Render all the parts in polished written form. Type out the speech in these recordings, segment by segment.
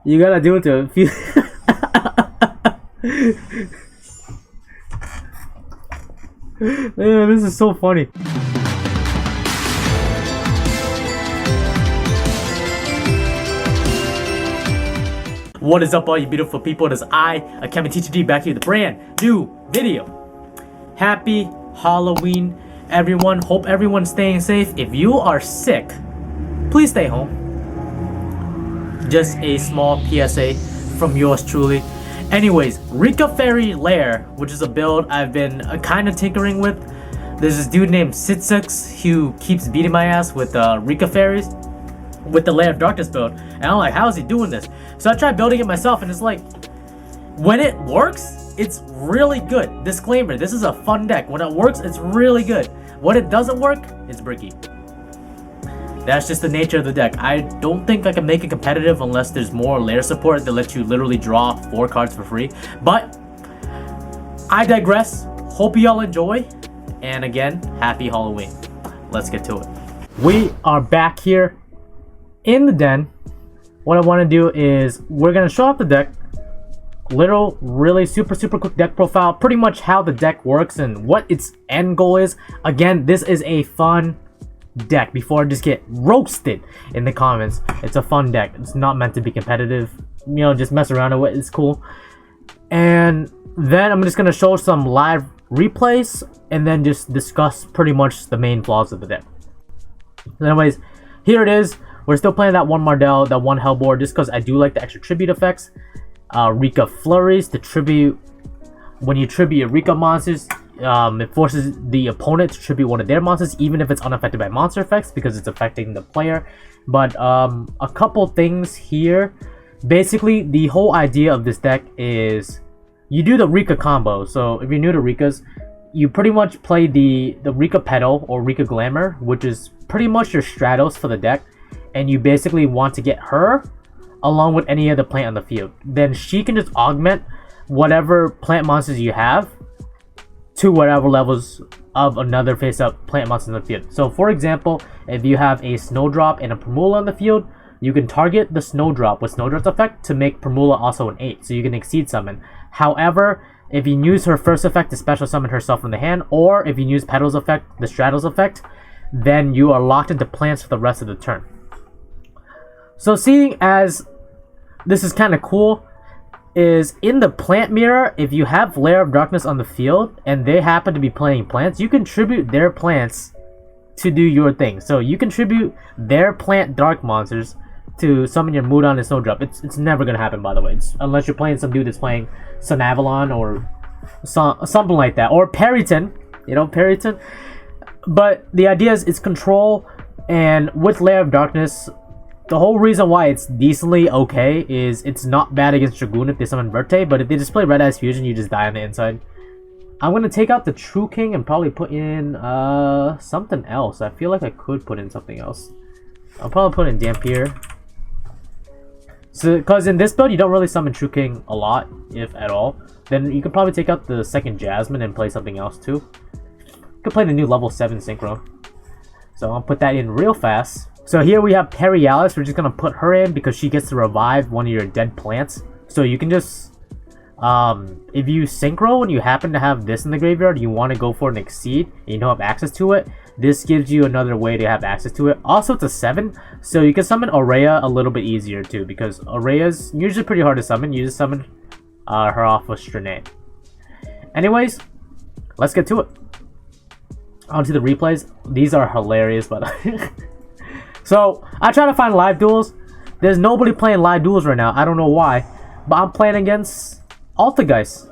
You gotta do it to feel. Yeah, this is so funny. What is up, all you beautiful people? It is I, AkemiTCG, back here with a brand new video. Happy Halloween, everyone. Hope everyone's staying safe. If you are sick, please stay home. Just a small PSA from yours truly. Anyways, rikkafairy Lair, which is a build I've been kind of tinkering with. There's this dude named Sitsux who keeps beating my ass with rikkafairies with the Lair of Darkness build, and I'm like, how is he doing this? So I tried building it myself, and it's like, when it works, it's really good. Disclaimer, this is a fun deck. When it works, it's really good. When it doesn't work, it's bricky. That's just the nature of the deck. I don't think I can make it competitive unless there's more Lair support that lets you literally draw 4 cards for free. But I digress. Hope you all enjoy. And again, happy Halloween. Let's get to it. We are back here in the den. What I want to do is we're going to show off the deck. Really super quick deck profile. Pretty much how the deck works and what its end goal is. Again, this is a fun deck before I just get roasted in the comments. It's a fun deck. It's not meant to be competitive. You know, just mess around with it. It's cool. And then I'm just going to show some live replays and then just discuss pretty much the main flaws of the deck. Anyways, here it is. We're still playing that one Mardell, that one Hellboard, just because I do like the extra tribute effects. Rikka Flurries to tribute. When you tribute your Rikka monsters, it forces the opponent to tribute one of their monsters, even if it's unaffected by monster effects, because it's affecting the player. But a couple things here. Basically, the whole idea of this deck is you do the Rikka combo. So if you're new to Rikkas, you pretty much play the Rikka Petal or Rikka Glamour, which is pretty much your Stratos for the deck. And you basically want to get her along with any other plant on the field. Then she can just augment whatever plant monsters you have to whatever levels of another face-up plant monster in the field. So for example, if you have a Snowdrop and a Primula on the field, you can target the Snowdrop with Snowdrop's effect to make Primula also an 8, so you can exceed summon. However, if you use her first effect to special summon herself from the hand, or if you use Petal's effect, the Stratos effect, then you are locked into plants for the rest of the turn. So seeing as this is kind of cool, is in the plant mirror, if you have Lair of Darkness on the field and they happen to be playing plants, you can tribute their plants to do your thing. So you can tribute their plant dark monsters to summon your Mudan and Snowdrop. It's never gonna happen, by the way. Unless you're playing some dude that's playing Sun Avalon or something like that, or Periton, you know, Periton. But the idea is it's control, and with Lair of Darkness, the whole reason why it's decently okay is it's not bad against Dragoon if they summon Verte, but if they just play Red Eyes Fusion, you just die on the inside. I'm going to take out the True King and probably put in something else. I feel like I could put in something else. I'll probably put in Dampier. So, because in this build, you don't really summon True King a lot, if at all. Then you could probably take out the second Jasmine and play something else too. You could play the new level 7 Synchro. So I'll put that in real fast. So here we have Perialis. We're just going to put her in because she gets to revive one of your dead plants. So you can just, if you synchro and you happen to have this in the graveyard, you want to go for an Exceed, and you don't have access to it, this gives you another way to have access to it. Also, it's a 7, so you can summon Aurea a little bit easier too, because Aurea's usually pretty hard to summon. You just summon her off with Stranae. Anyways, let's get to it. Onto the replays. These are hilarious, but so I try to find live duels. There's nobody playing live duels right now. I don't know why, but I'm playing against Altergeist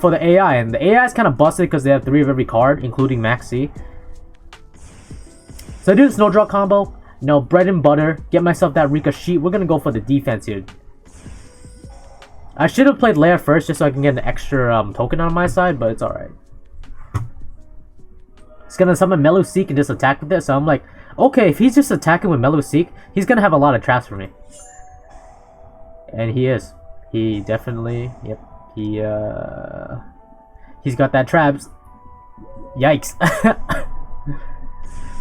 for the AI, and the AI is kind of busted because they have 3 of every card, including Max C. So I do the Snowdrop combo, you know, bread and butter, get myself that Rikka sheet. We're gonna go for the defense here. I should have played Lair first just so I can get an extra token on my side, but it's alright. It's gonna summon Meluseek and just attack with it, so I'm like, okay, if he's just attacking with Meluseek, he's gonna have a lot of traps for me. And he is. He definitely, yep, he's got that traps. Yikes.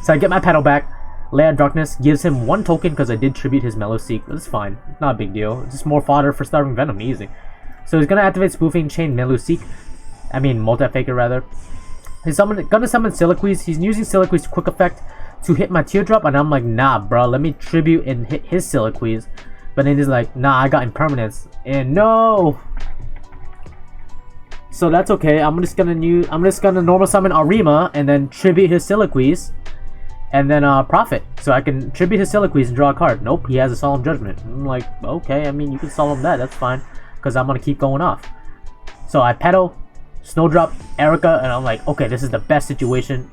So I get my Petal back. Lair Darkness gives him 1 token because I did tribute his Mellow Seek. That's fine. Not a big deal. It's just more fodder for Starving Venom. Easy. So he's going to activate Spoofing Chain Mellow Seek. I mean, Multi-Faker rather. He's gonna summon Siliquis. He's using Siliquis quick effect to hit my Teardrop, and I'm like, nah, bro, let me tribute and hit his Siliquis. But then he's like, nah, I got Impermanence, and no. So that's okay. I'm just gonna normal summon Arima and then tribute his Siliquis, and then profit. So I can tribute his Siliquis and draw a card. Nope, he has a Solemn Judgment. I'm like, okay, I mean, you can solemn that. That's fine, because I'm gonna keep going off. So I petal. Snowdrop, Erica, and I'm like, okay, this is the best situation.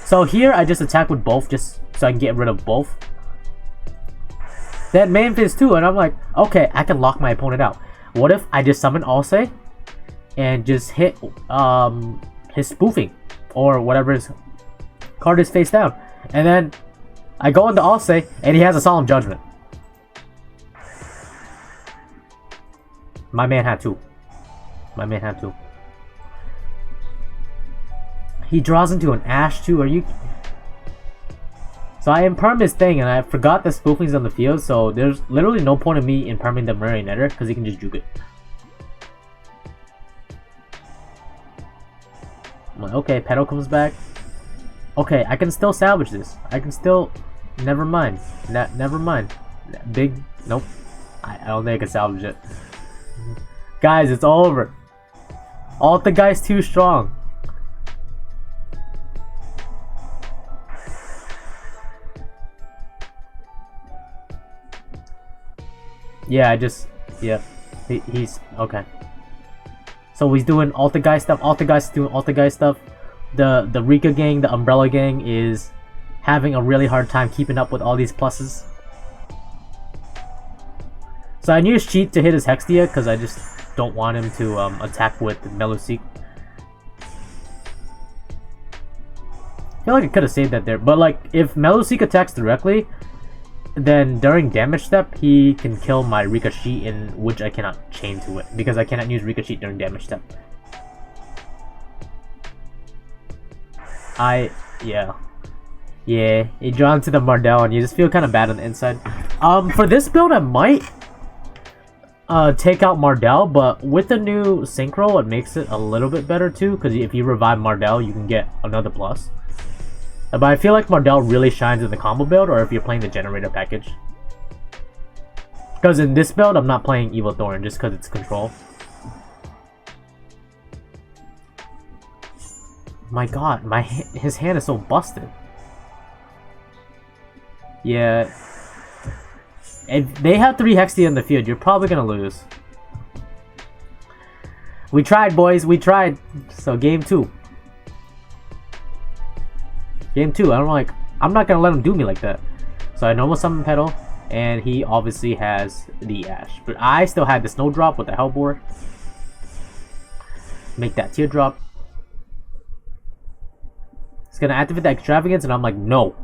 So here I just attack with both just so I can get rid of both. Then main phase 2, and I'm like, okay, I can lock my opponent out. What if I just summon Alsay and just hit his Spoofing or whatever his card is face down, and then I go into Alsay and he has a Solemn Judgment. My man had 2. My man had 2. He draws into an Ash too. Are you? So I imperm his thing, and I forgot that Spoofing's on the field. So there's literally no point in me imperming the Marionetter because he can just juke it. I'm like, okay, Petal comes back. Okay, I can still salvage this. I can still. Never mind. Never mind. Big. Nope. I don't think I can salvage it. Guys, it's all over. The guy's too strong. Yeah, he's okay. So he's doing Alta Guy stuff. Alta Guy's doing Alta Guy stuff. The Rikka gang, the Umbrella gang is having a really hard time keeping up with all these pluses. So I used Cheat to hit his Hextia because I just don't want him to attack with Mellow Seek. I feel like I could have saved that there, but like if Mellow Seek attacks directly, then during damage step, he can kill my Rikka Sheet, in which I cannot chain to it because I cannot use Rikka Sheet during damage step. Yeah, you draw into the Mardell and you just feel kind of bad on the inside. For this build, I might take out Mardell, but with the new Synchro, it makes it a little bit better too, because if you revive Mardell, you can get another plus. But I feel like Mardell really shines in the combo build, or if you're playing the generator package. Because in this build, I'm not playing Evil Thorn just because it's control. My god, his hand is so busted. Yeah. If they have 3 Hextia in the field, you're probably gonna lose. We tried, boys, we tried. So game 2. Game 2, I'm not gonna let him do me like that. So I normal summon Petal, and he obviously has the Ash. But I still had the Snowdrop with the Hellbore. Make that Teardrop. It's gonna activate the Extravagance, and I'm like, no.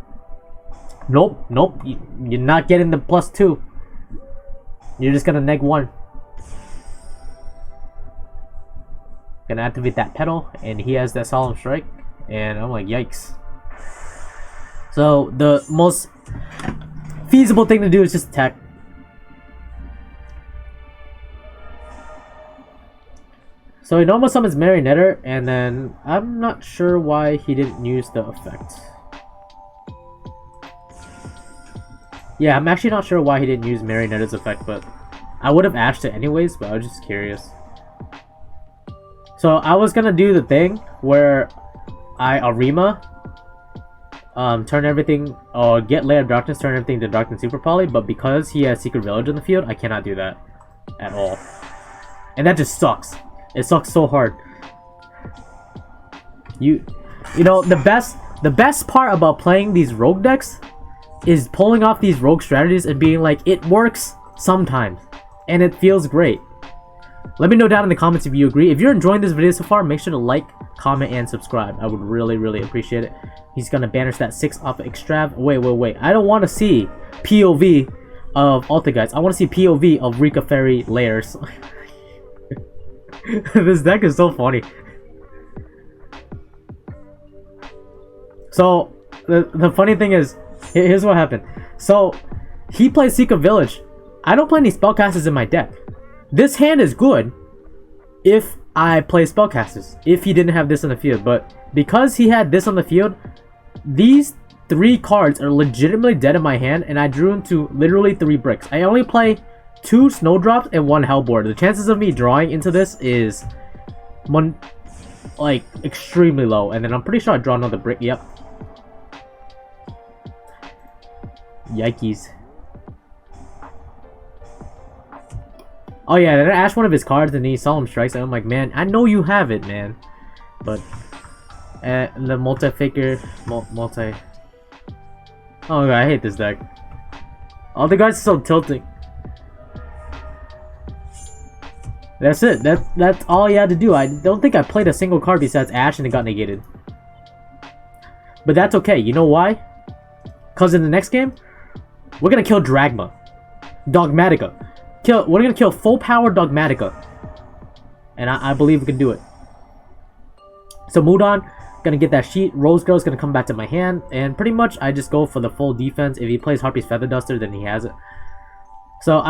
Nope, you're not getting the +2. You're just gonna neg 1. Gonna activate that Petal, and he has that Solemn Strike, and I'm like, yikes. So the most feasible thing to do is just attack. So he normal summons Marionetter, and then I'm not sure why he didn't use the effect. Yeah, I'm actually not sure why he didn't use Marionetter's effect, but I would have ashed it anyways, but I was just curious. So I was gonna do the thing where I Arima turn everything, or get Lair of Darkness, turn everything to Darkness Super Poly, but because he has Secret Village in the field, I cannot do that at all. And that just sucks. It sucks so hard. You know, the best part about playing these rogue decks is pulling off these rogue strategies and being like, it works sometimes, and it feels great. Let me know down in the comments if you agree. If you're enjoying this video so far, make sure to like, comment, and subscribe. I would really appreciate it. He's gonna banish that 6 off of Extrav. Wait. I don't want to see POV of Alta Guys. I want to see POV of rikkafairy Lairs. This deck is so funny. So the funny thing is, Here's what happened. So, he plays Secret Village. I don't play any spellcasters in my deck. This hand is good if I play spellcasters. If he didn't have this on the field. But because he had this on the field, these 3 cards are legitimately dead in my hand. And I drew into literally 3 bricks. I only play 2 Snowdrops and 1 Hellboard. The chances of me drawing into this is like extremely low. And then I'm pretty sure I draw another brick. Yep. Yikes. Oh yeah, then I asked one of his cards and he saw him strikes and I'm like, man, I know you have it, man. But the multi-figure multi oh god, I hate this deck. All the guys are so tilting. That's it. That's all you had to do. I don't think I played a single card besides Ash and it got negated. But that's okay. You know why? Because in the next game, we're gonna kill Dragma. Dogmatica. We're gonna kill full power Dogmatica. And I believe we can do it. So Mudon, gonna get that sheet. Rose Girl's gonna come back to my hand. And pretty much I just go for the full defense. If he plays Harpy's Feather Duster, then he has it. So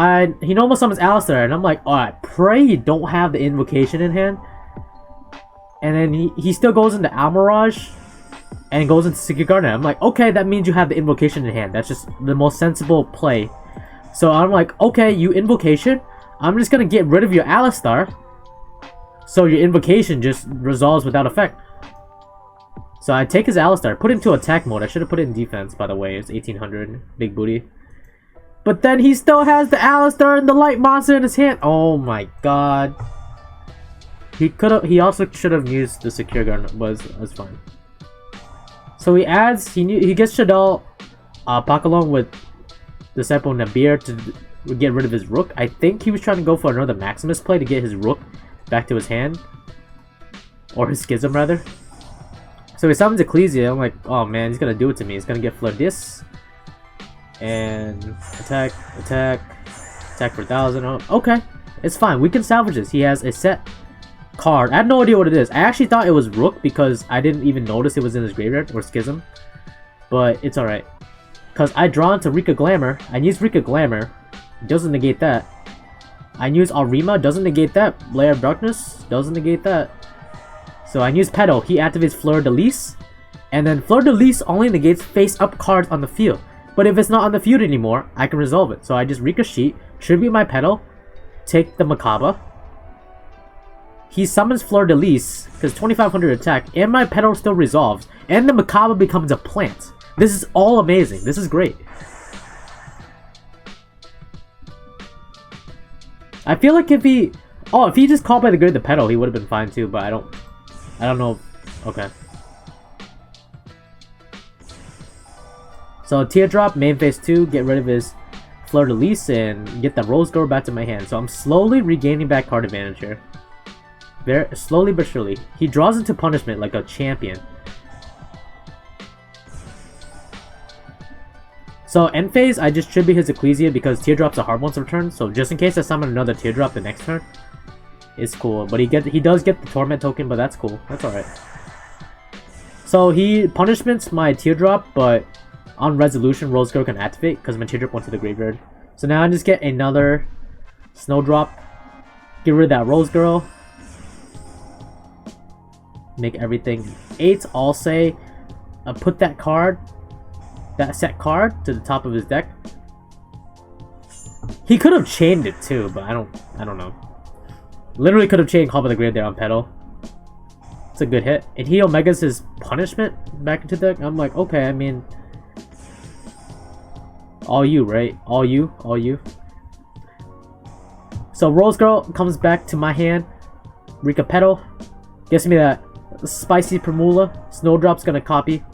he normal summons Alistair, and I'm like, alright, pray you don't have the invocation in hand. And then he still goes into Almirage and goes into Secret Garden. I'm like, okay, that means you have the invocation in hand. That's just the most sensible play. So I'm like, okay, you invocation, I'm just gonna get rid of your Alistair. So your invocation just resolves without effect. So I take his Alistair, put it into attack mode. I should have put it in defense, by the way. It's 1800, big booty. But then he still has the Alistair and the light monster in his hand. Oh my god. He also should have used the Secure Garden, but it's fine. So he gets Shadal Pakalon with Disciple Nabir to get rid of his Rook. I think he was trying to go for another Maximus play to get his Rook back to his hand. Or his Schism, rather. So he summons Ecclesia. I'm like, oh man, he's gonna do it to me. He's gonna get Fleur-Dis. And attack for 1,000. Oh, okay, it's fine. We can salvage this. He has a set card. I have no idea what it is. I actually thought it was Rook because I didn't even notice it was in his graveyard or Schism. But it's alright. Because I draw into Rikka Glamour. I use Rikka Glamour. Doesn't negate that. I use Alrima. Doesn't negate that. Lair of Darkness. Doesn't negate that. So I use Petal. He activates Fleur de Lis. And then Fleur de Lis only negates face-up cards on the field. But if it's not on the field anymore, I can resolve it. So I just Rikka Sheet, tribute my Petal, take the Macabre. He summons Fleur de Lis, because 2500 attack, and my Petal still resolves, and the Macabre becomes a plant. This is all amazing. This is great. I feel like if he just called by the Grid the Petal, he would have been fine too, but I don't know. Okay. So Teardrop, main phase 2, get rid of his Fleur de Lis and get the Rose Girl back to my hand. So I'm slowly regaining back card advantage here. Very slowly but surely. He draws into punishment like a champion. So end phase, I just tribute his Ecclesia because Teardrop's a hard one to return. So just in case I summon another Teardrop the next turn, it's cool. But he does get the Torment token, but that's cool. That's alright. So he punishments my Teardrop, but on resolution, Rose Girl can activate because my Teardrop went to the graveyard. So now I just get another Snowdrop. Get rid of that Rose Girl. Make everything 8. I'll say, put that card, that set card, to the top of his deck. He could have chained it too, but I don't know. Literally could have chained Call by the Grave there on Petal. It's a good hit. And he Omegas his punishment back into the deck. I'm like, okay, I mean, all you, right? All you. So Rose Girl comes back to my hand. Rikka Petal gives me that spicy Primula. Snowdrop's gonna copy.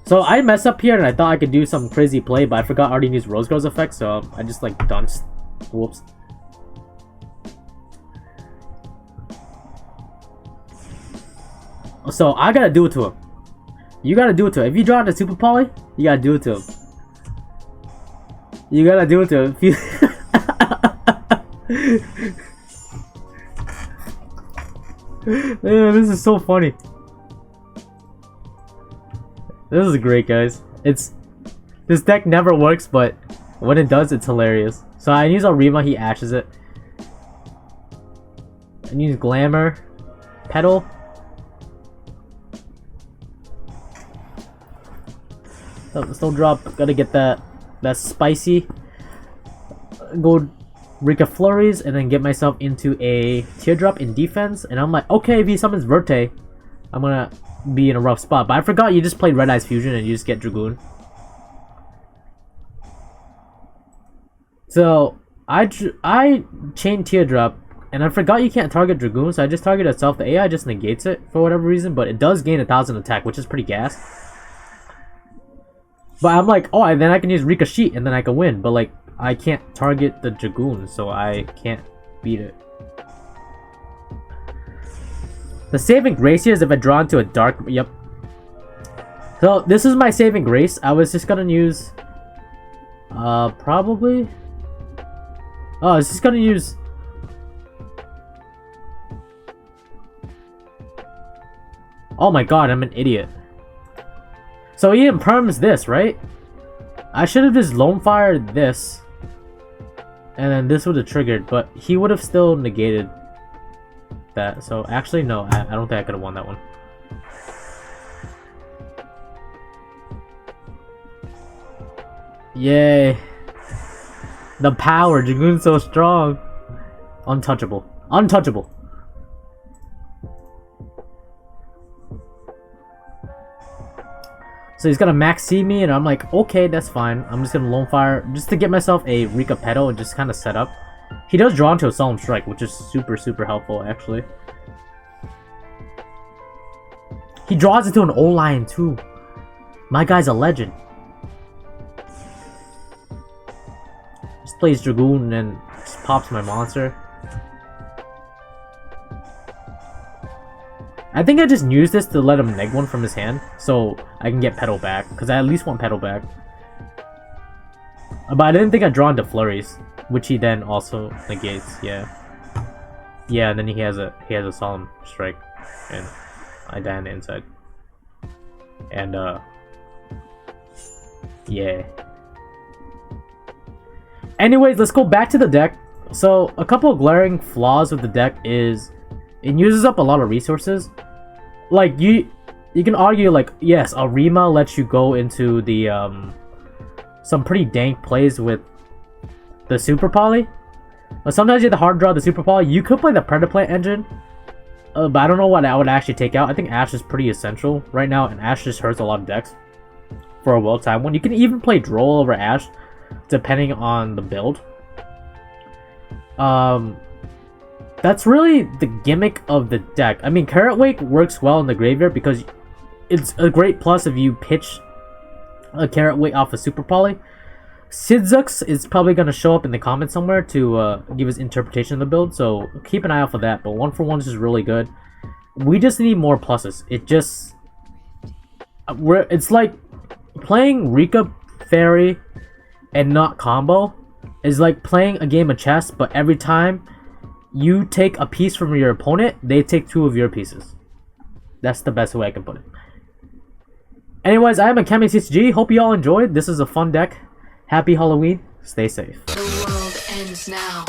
So I messed up here and I thought I could do some crazy play, but I forgot I already used Rose Girl's effect, so I just like dunced. Whoops. So I gotta do it to him. You gotta do it to him. If you draw into Super Poly, you gotta do it to him. You gotta do it to him. Yeah, this is so funny. This is great, guys. It's this deck never works, but when it does, it's hilarious. So I use Arima, he ashes it. I use Glamour, Petal. Still drop. Gotta get that spicy. Go Rikka Flurries and then get myself into a Teardrop in defense. And I'm like, okay, if he summons Verte, I'm gonna be in a rough spot. But I forgot you just played Red Eyes Fusion and you just get Dragoon. So I chain Teardrop and I forgot you can't target Dragoon, so I just target itself. The AI just negates it for whatever reason, but it does gain 1,000 attack, which is pretty gas. But I'm like, oh, then I can use Rikka Sheet and then I can win. But like, I can't target the Dragoon, so I can't beat it. The saving grace here is if I draw into a dark. Yep. So this is my saving grace. I was just gonna use, probably. Oh, I was just gonna use. Oh my god, I'm an idiot. So he imperms this, right? I should have just lone fired this. And then this would have triggered, but he would have still negated that. So actually, no, I don't think I could have won that one. Yay. The power, Dragoon's so strong. Untouchable. Untouchable. So he's gonna max see me, and I'm like, okay, that's fine. I'm just gonna lone fire just to get myself a Rikka Petal and just kind of set up. He does draw into a Solemn Strike, which is super helpful, actually. He draws into an O-Lion, too. My guy's a legend. Just plays Dragoon and just pops my monster. I think I just used this to let him neg one from his hand, so I can get Petal back, because I at least want Petal back. But I didn't think I'd draw into Flurries, which he then also negates, yeah. Yeah, and then he has a Solemn Strike, and I die on the inside. And, yeah. Anyways, let's go back to the deck. So, a couple of glaring flaws with the deck is it uses up a lot of resources. Like, you can argue, like, yes, Arima lets you go into the, some pretty dank plays with the Super Poly. But sometimes you have to hard draw the Super Poly. You could play the Predaplant engine, but I don't know what I would actually take out. I think Ash is pretty essential right now, and Ash just hurts a lot of decks for a well-timed one. You can even play Droll over Ash, depending on the build. That's really the gimmick of the deck. I mean, Carrot Wake works well in the graveyard because it's a great plus if you pitch a Carrot Wake off a Super Poly. Sidzux is probably going to show up in the comments somewhere to give his interpretation of the build, so keep an eye out for that. But 1-for-1 is just really good. We just need more pluses. It's like playing Rikka Fairy and not combo is like playing a game of chess, but every time you take a piece from your opponent, they take 2 of your pieces. That's the best way I can put it. Anyways, I am AkemiTCG. Hope you all enjoyed. This is a fun deck. Happy Halloween. Stay safe. The world ends now.